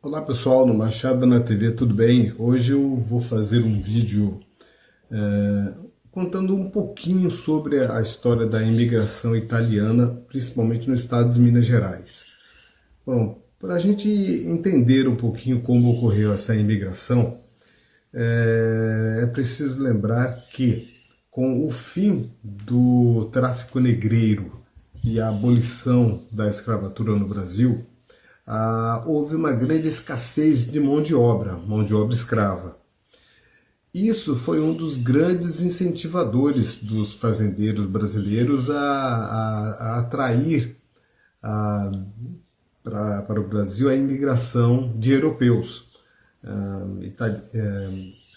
Olá pessoal, no Machado na TV, tudo bem? Hoje eu vou fazer um vídeo contando um pouquinho sobre a história da imigração italiana, principalmente no estado de Minas Gerais. Bom, para a gente entender um pouquinho como ocorreu essa imigração, é preciso lembrar que com o fim do tráfico negreiro e a abolição da escravatura no Brasil, houve uma grande escassez de mão de obra escrava. Isso foi um dos grandes incentivadores dos fazendeiros brasileiros a atrair para o Brasil a imigração de europeus,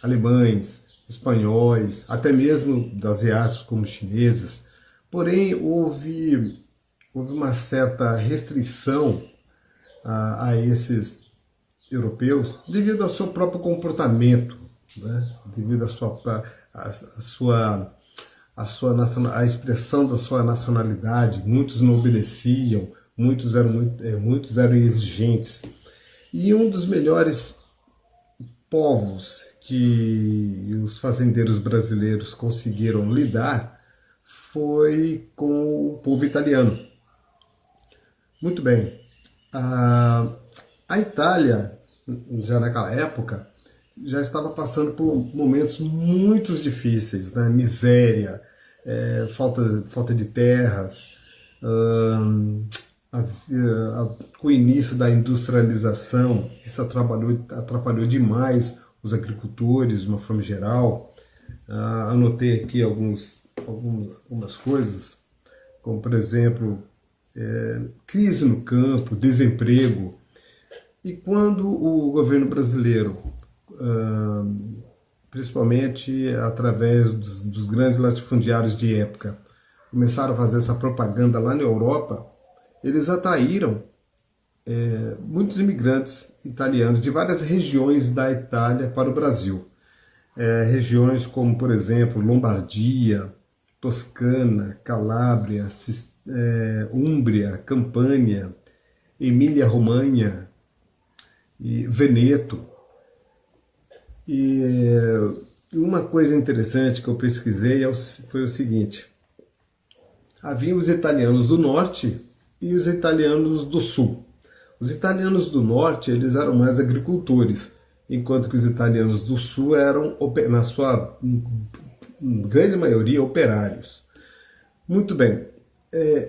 alemães, espanhóis, até mesmo asiáticos como chineses. Porém, houve uma certa restrição a esses europeus devido ao seu próprio comportamento, né? Devido à expressão da sua nacionalidade. Muitos não obedeciam, muitos eram exigentes. E um dos melhores povos que os fazendeiros brasileiros conseguiram lidar foi com o povo italiano. Muito bem. A Itália, já naquela época, já estava passando por momentos muito difíceis, né? Miséria, falta de terras, com o início da industrialização, isso atrapalhou demais os agricultores de uma forma geral. Anotei aqui algumas coisas, como por exemplo, crise no campo, desemprego. E quando o governo brasileiro, principalmente através dos grandes latifundiários de época, começaram a fazer essa propaganda lá na Europa, eles atraíram muitos imigrantes italianos de várias regiões da Itália para o Brasil. Regiões como, por exemplo, Lombardia, Toscana, Calábria, Úmbria, Campânia, Emília-Romanha e Veneto. E uma coisa interessante que eu pesquisei foi o seguinte: havia os italianos do norte e os italianos do sul. Os italianos do norte, eles eram mais agricultores, enquanto que os italianos do sul eram, na sua grande maioria, operários. Muito bem.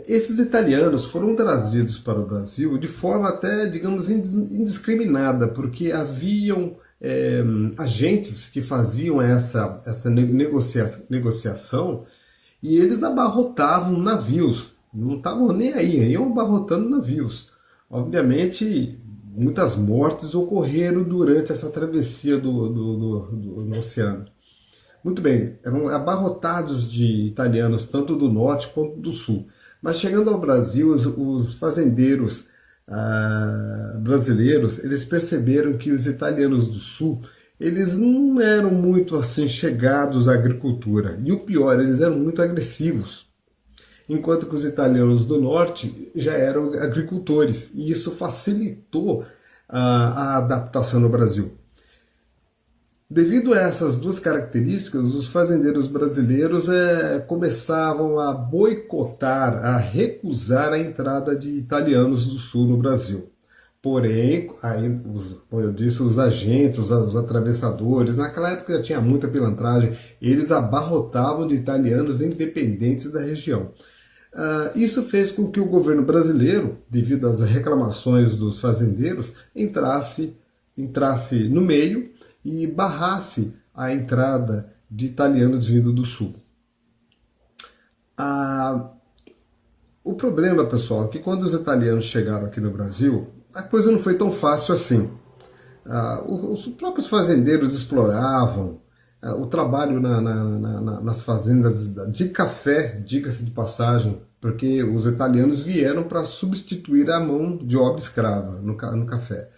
Esses italianos foram trazidos para o Brasil de forma até, digamos, indiscriminada, porque haviam agentes que faziam essa negociação, e eles abarrotavam navios, não estavam nem aí, iam abarrotando navios. Obviamente, muitas mortes ocorreram durante essa travessia no oceano. Muito bem, eram abarrotados de italianos, tanto do norte quanto do sul. Mas chegando ao Brasil, os fazendeiros brasileiros, eles perceberam que os italianos do sul, eles não eram muito assim chegados à agricultura. E o pior, eles eram muito agressivos. Enquanto que os italianos do norte já eram agricultores. E isso facilitou a adaptação no Brasil. Devido a essas duas características, os fazendeiros brasileiros começavam a boicotar, a recusar a entrada de italianos do sul no Brasil. Porém, aí, como eu disse, os agentes, os atravessadores, naquela época já tinha muita pilantragem, eles abarrotavam de italianos independentes da região. Isso fez com que o governo brasileiro, devido às reclamações dos fazendeiros, entrasse no meio e barrasse a entrada de italianos vindo do sul. O problema, pessoal, é que quando os italianos chegaram aqui no Brasil, a coisa não foi tão fácil assim. Os próprios fazendeiros exploravam o trabalho nas fazendas de café, diga-se de passagem, porque os italianos vieram para substituir a mão de obra escrava no café.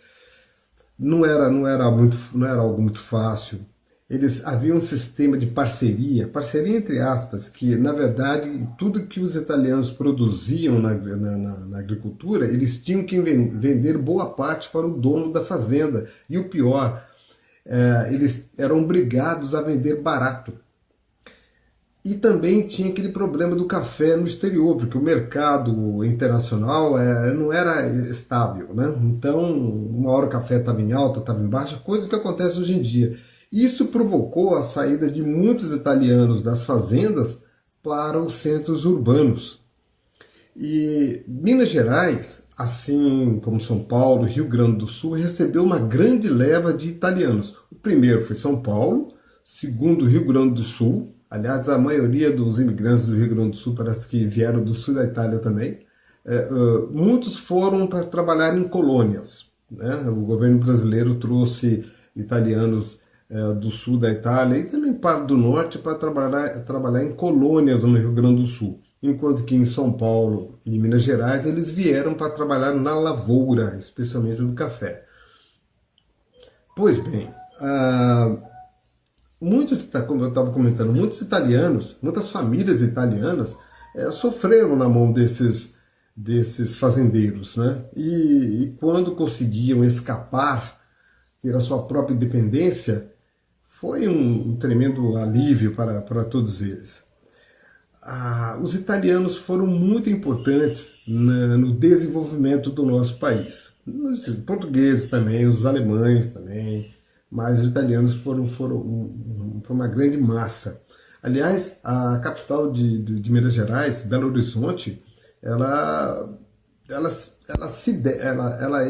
Não era algo muito fácil. eles havia um sistema de parceria entre aspas, que na verdade tudo que os italianos produziam na agricultura, eles tinham que vender boa parte para o dono da fazenda. E o pior, eles eram obrigados a vender barato. E também tinha aquele problema do café no exterior, porque o mercado internacional não era estável, né? Então, uma hora o café estava em alta, estava em baixa, coisa que acontece hoje em dia. Isso provocou a saída de muitos italianos das fazendas para os centros urbanos. E Minas Gerais, assim como São Paulo, Rio Grande do Sul, recebeu uma grande leva de italianos. O primeiro foi São Paulo, segundo Rio Grande do Sul. Aliás, a maioria dos imigrantes do Rio Grande do Sul parece que vieram do sul da Itália também. Muitos foram para trabalhar em colônias, né? O governo brasileiro trouxe italianos do sul da Itália e também parte do norte para trabalhar em colônias no Rio Grande do Sul. Enquanto que em São Paulo e Minas Gerais eles vieram para trabalhar na lavoura, especialmente no café. Pois bem, como eu estava comentando, muitos italianos, muitas famílias italianas sofreram na mão desses fazendeiros, né? E quando conseguiam escapar, ter a sua própria independência, foi um tremendo alívio para todos eles. Os italianos foram muito importantes no desenvolvimento do nosso país. Os portugueses também, os alemães também, mas os italianos foram uma grande massa. Aliás, a capital de Minas Gerais, Belo Horizonte, ela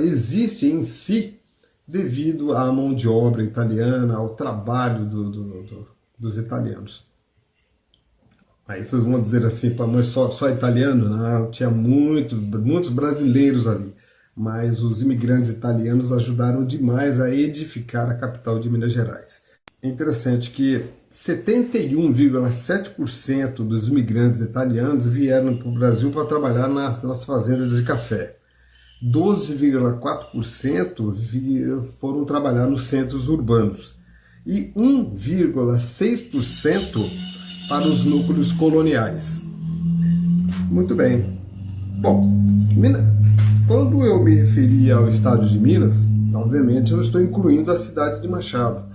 existe em si devido à mão de obra italiana, ao trabalho dos italianos. Aí vocês vão dizer assim, mas só italiano? Não, tinha muitos brasileiros ali. Mas os imigrantes italianos ajudaram demais a edificar a capital de Minas Gerais. É interessante que 71,7% dos imigrantes italianos vieram para o Brasil para trabalhar nas fazendas de café. 12,4% foram trabalhar nos centros urbanos. E 1,6% para os núcleos coloniais. Muito bem. Bom, quando eu me referi ao estado de Minas, obviamente eu estou incluindo a cidade de Machado,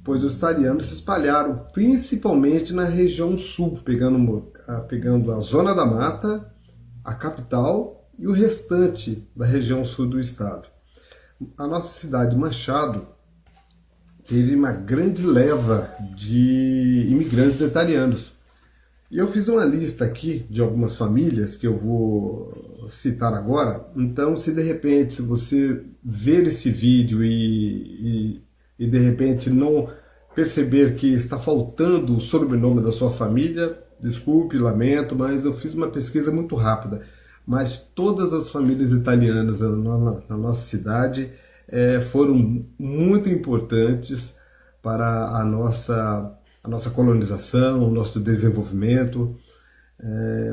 pois os italianos se espalharam principalmente na região sul, pegando a Zona da Mata, a capital e o restante da região sul do estado. A nossa cidade de Machado teve uma grande leva de imigrantes italianos. E eu fiz uma lista aqui de algumas famílias que eu vou citar agora. Então, se de repente, se você ver esse vídeo e de repente não perceber que está faltando o sobrenome da sua família, desculpe, lamento, mas eu fiz uma pesquisa muito rápida. Mas todas as famílias italianas na nossa cidade foram muito importantes para a nossa colonização, o nosso desenvolvimento.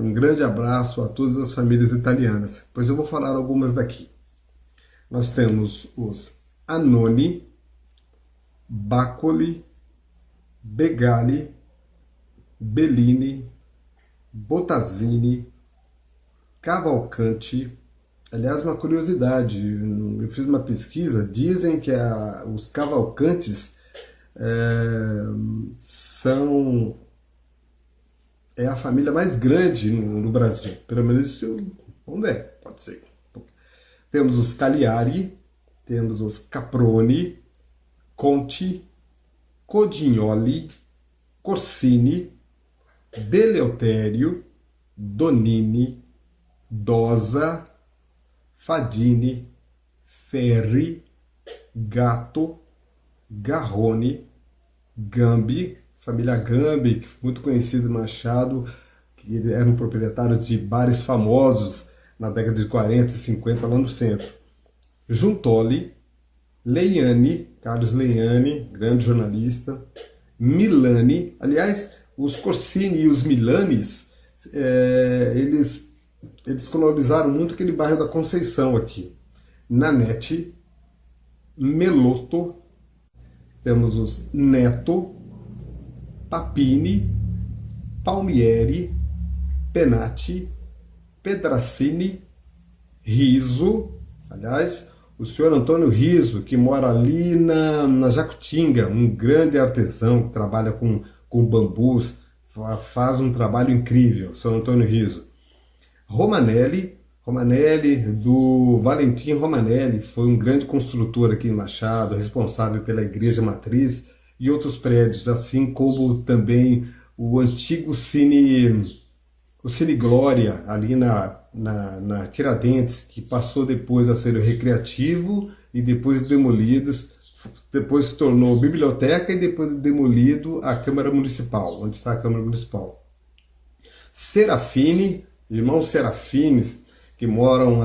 Um grande abraço a todas as famílias italianas, pois eu vou falar algumas daqui. Nós temos os Annoni, Baccoli, Begali, Bellini, Bottazzini, Cavalcanti. Aliás, uma curiosidade, eu fiz uma pesquisa, dizem que os Cavalcantes são a família mais grande no Brasil, pelo menos isso, vamos ver, pode ser. Temos os Cagliari, temos os Caproni, Conti, Codignoli, Corsini, Deleutério, Donini, Dosa, Fadini, Ferri, Gatto, Garrone, Gambi, família Gambi, muito conhecido Machado, que eram proprietários de bares famosos na década de 40 e 50 lá no centro. Juntoli, Leiani, Carlos Leiani, grande jornalista, Milani, aliás, os Corsini e os Milanis, eles colonizaram muito aquele bairro da Conceição aqui. Nanete, Melotto, temos os Neto, Papini, Palmieri, Penati, Pedracini, Riso, aliás, o senhor Antônio Riso, que mora ali na Jacutinga, um grande artesão que trabalha com bambus, faz um trabalho incrível, São Antônio Riso. Romanelli, do Valentim Romanelli, foi um grande construtor aqui em Machado, responsável pela Igreja Matriz e outros prédios, assim como também o antigo o Cine Glória, ali na Tiradentes, que passou depois a ser o Recreativo e depois depois se tornou biblioteca e depois demolido a Câmara Municipal, onde está a Câmara Municipal. Serafine, irmãos Serafines, que moram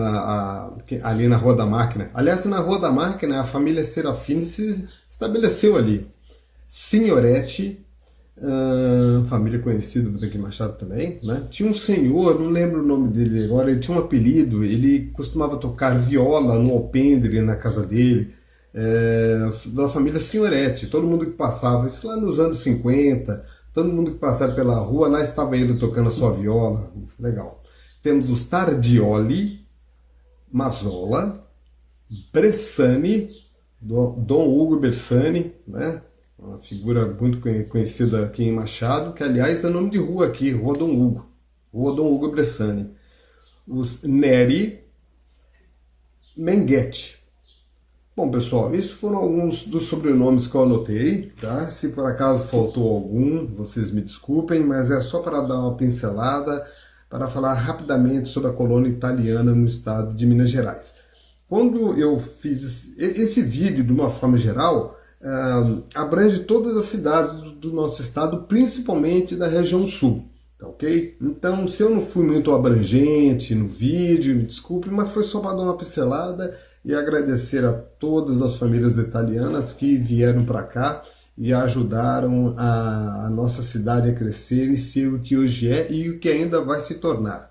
ali na Rua da Máquina. Aliás, na Rua da Máquina, a família Serafine se estabeleceu ali. Signorete, família conhecida do Daqui Machado também, né? Tinha um senhor, não lembro o nome dele agora, ele tinha um apelido, ele costumava tocar viola no alpendre na casa dele, da família Signorete. Todo mundo que passava, isso lá nos anos 50, todo mundo que passava pela rua, lá estava ele tocando a sua viola, legal. Temos os Tardioli, Mazola, Bressani, Dom Hugo Bersani, né? Uma figura muito conhecida aqui em Machado, que aliás é nome de rua aqui, Rua Dom Hugo Bressani. Os Neri, Menguete. Bom, pessoal, esses foram alguns dos sobrenomes que eu anotei, tá? Se por acaso faltou algum, vocês me desculpem, mas é só para dar uma pincelada, para falar rapidamente sobre a colônia italiana no estado de Minas Gerais. Quando eu fiz esse vídeo, de uma forma geral, abrange todas as cidades do nosso estado, principalmente da região sul, tá ok? Então, se eu não fui muito abrangente no vídeo, me desculpe, mas foi só para dar uma pincelada e agradecer a todas as famílias italianas que vieram para cá e ajudaram a nossa cidade a crescer e ser o que hoje é e o que ainda vai se tornar.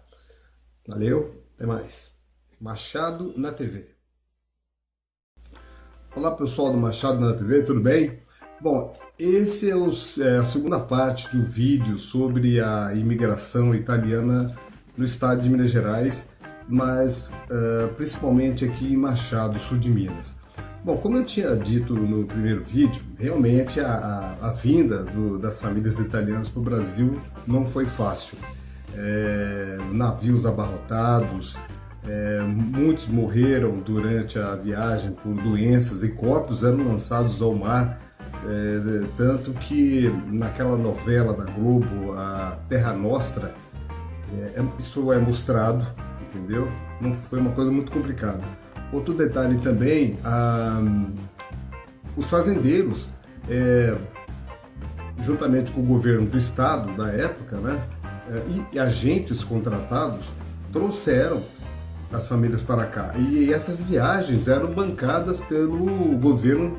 Valeu, até mais. Machado na TV. Olá pessoal do Machado na TV, tudo bem? Bom, esse é a segunda parte do vídeo sobre a imigração italiana no estado de Minas Gerais, mas principalmente aqui em Machado, sul de Minas. Bom, como eu tinha dito no primeiro vídeo, realmente a vinda das famílias italianas para o Brasil não foi fácil. Navios abarrotados, muitos morreram durante a viagem por doenças e corpos eram lançados ao mar, tanto que naquela novela da Globo, a Terra Nostra, isso é mostrado, entendeu? Não foi uma coisa muito complicada. Outro detalhe também, os fazendeiros, juntamente com o governo do estado da época, né, e agentes contratados, trouxeram as famílias para cá. E essas viagens eram bancadas pelo governo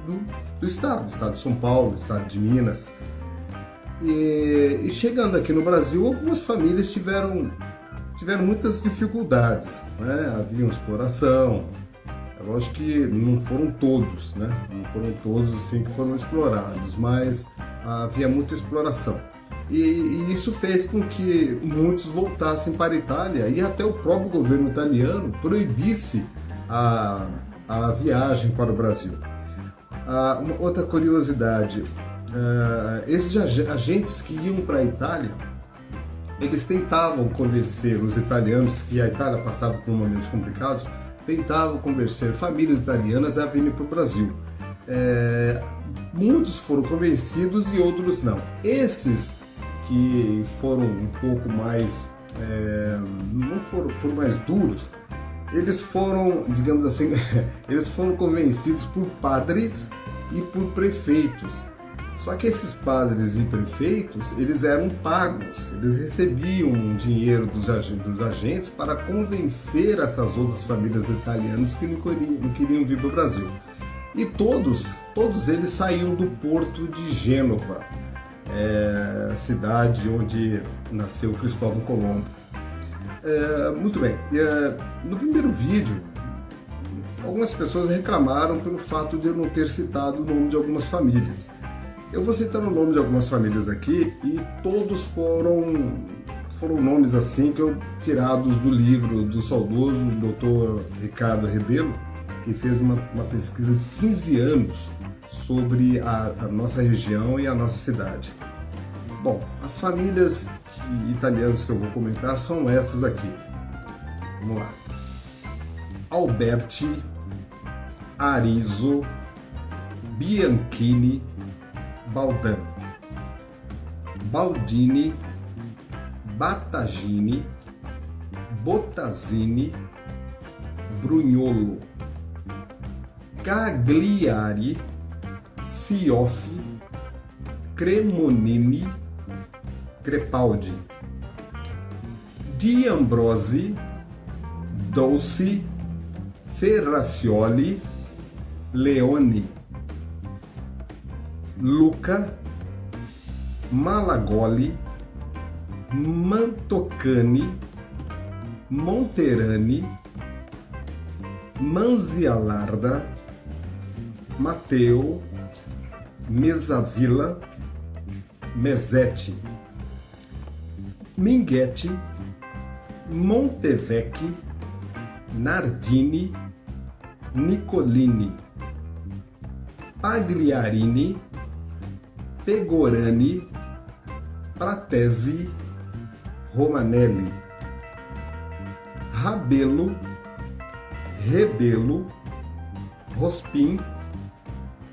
do estado de São Paulo, estado de Minas. E chegando aqui no Brasil, algumas famílias tiveram muitas dificuldades, né? Havia uma exploração. É lógico que não foram todos, né? Não foram todos assim que foram explorados, mas havia muita exploração. E isso fez com que muitos voltassem para a Itália e até o próprio governo italiano proibisse a viagem para o Brasil. Uma outra curiosidade, esses agentes que iam para a Itália, eles tentavam convencer os italianos, que a Itália passava por momentos complicados, tentavam convencer famílias italianas a virem para o Brasil. Muitos foram convencidos e outros não. Esses que foram um pouco mais, foram mais duros, eles foram, digamos assim, eles foram convencidos por padres e por prefeitos. Só que esses padres e prefeitos, eles eram pagos, eles recebiam dinheiro dos agentes para convencer essas outras famílias italianas que não queriam vir para o Brasil. E todos eles saíam do porto de Gênova, cidade onde nasceu Cristóvão Colombo. Muito bem, no primeiro vídeo algumas pessoas reclamaram pelo fato de eu não ter citado o nome de algumas famílias. Eu vou citar o nome de algumas famílias aqui e todos foram nomes assim que eu tirados do livro do saudoso Dr. Ricardo Rebelo, que fez uma pesquisa de 15 anos sobre a nossa região e a nossa cidade. Bom, as famílias italianas que eu vou comentar são essas aqui. Vamos lá. Alberti, Arizo, Bianchini, Baldan, Baldini, Battagini, Bottazini, Brugnolo, Cagliari, Cioffi, Cremonini, Crepaldi, Di Ambrosi, Dolci, Ferracioli, Leone, Luca, Malagoli, Mantocani, Monterani, Manzialarda, Matteo, Mesavilla, Mesetti, Minghetti, Montevecchi, Nardini, Nicolini, Pagliarini, Pegorani, Pratesi, Romanelli, Rabelo, Rebelo, Rospin,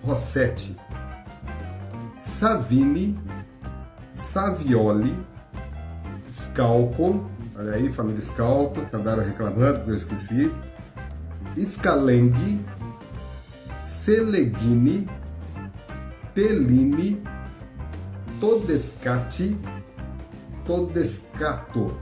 Rossetti, Savini, Savioli, Scalco, olha aí, família Scalco, que andaram reclamando, que eu esqueci, Scalenghi, Seleghini, Tellini, Todescati, Todescato.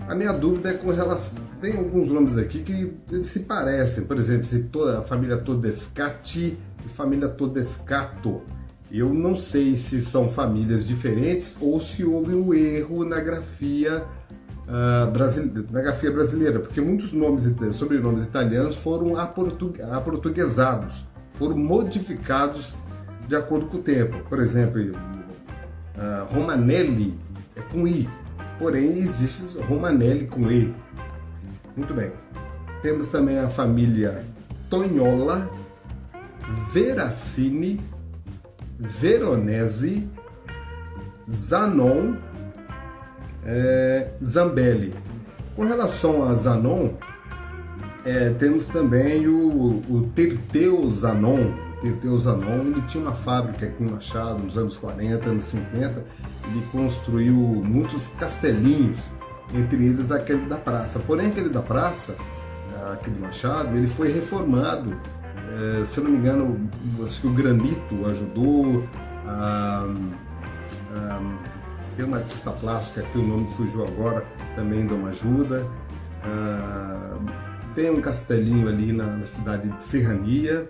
A minha dúvida é com relação... Tem alguns nomes aqui que eles se parecem. Por exemplo, se toda a família Todescati e família Todescato. Eu não sei se são famílias diferentes ou se houve um erro na grafia brasileira, porque muitos nomes, sobrenomes italianos foram aportuguesados, foram modificados de acordo com o tempo. Por exemplo, Romanelli é com I, porém existe Romanelli com E. Muito bem. Temos também a família Tognola, Veracini, Veronese, Zanon, Zambelli. Com relação a Zanon, temos também o Terteu Zanon. Terteu Zanon, ele tinha uma fábrica aqui em Machado nos anos 40, anos 50. Ele construiu muitos castelinhos, entre eles aquele da praça. Porém, aquele da praça, aquele Machado, ele foi reformado. Se eu não me engano, acho que o granito ajudou. Tem uma artista plástica que o nome fugiu agora, também deu uma ajuda. Tem um castelinho ali na cidade de Serrania.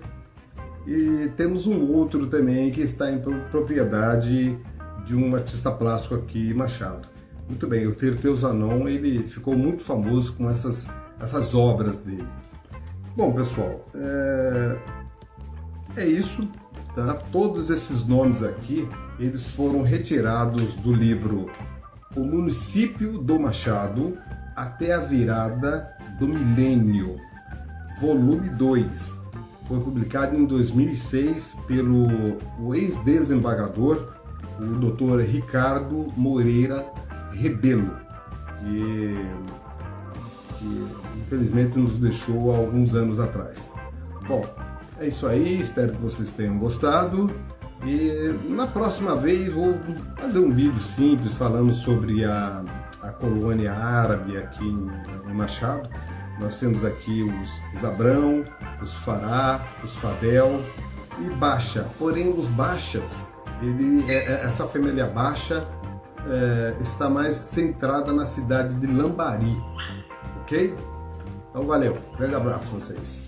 E temos um outro também que está em propriedade de um artista plástico aqui em Machado. Muito bem, o Terteu Zanon, ele ficou muito famoso com essas obras dele. Bom, pessoal, é isso, tá? Todos esses nomes aqui, eles foram retirados do livro O Município do Machado até a Virada do Milênio, volume 2. Foi publicado em 2006 pelo ex-desembargador, o Dr. Ricardo Moreira Rebelo, que infelizmente nos deixou há alguns anos atrás. Bom, é isso aí, espero que vocês tenham gostado e na próxima vez vou fazer um vídeo simples falando sobre a colônia árabe aqui em Machado. Nós temos aqui os Zabrão, os Fará, os Fadel e Baixa. Porém, os Baixas, essa família Baixa está mais centrada na cidade de Lambari, ok? Então valeu, grande abraço a vocês.